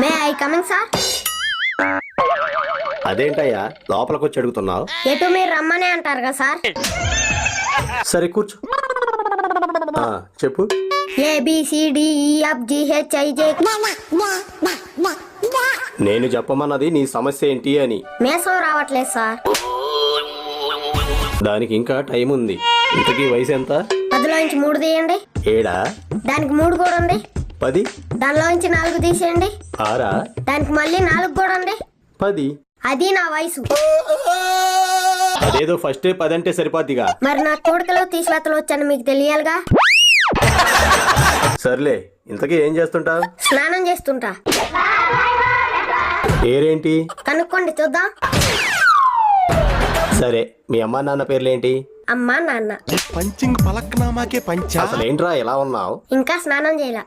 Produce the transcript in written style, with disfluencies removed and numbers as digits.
May I coming sir? అదేంటయ్యా లోపలికి వచ్చి అడుగుతున్నావు? ఎటు మీరు రమ్మనే అంటారు కదా సార్. సరే కూర్చో. చెప్పు. ABCDEFGHIJ. నేను చెప్పమన్నది నీ సమస్య ఏంటి అని. మేసం రావట్లేదు సార్. దానికి ఇంకా టైం ఉంది. ఇంతకీ వయసు ఎంత? 10లోంచి 3 తీయండి. 7? దానికి 3 కూడా ఉంది. 10? దానిలోంచి 4 తీసేయండి. 6? దానికి మళ్ళీ 4 కూడా ఉంది. 10? అది నా వయసు. అదేదో ఫస్టే 10 అంటే సరిపోద్దిగా. మరి నా కోడికలో తీసివేతలు వచ్చాను మీకు తెలియాలిగా. సర్లే, ఇంతకీ ఏం చేస్తుంటావు? స్నానం చేస్తుంటా. పేరేంటి? కనుక్కోండి చూద్దాం. సరే, మీ అమ్మా నాన్న పేర్లేంటి? అమ్మా నాన్న. పంచింగ్ పలక్నామాకే పంచా. అసలు ఏంట్రా ఎలా ఉన్నావు? ఇంకా స్నానం చేయాల.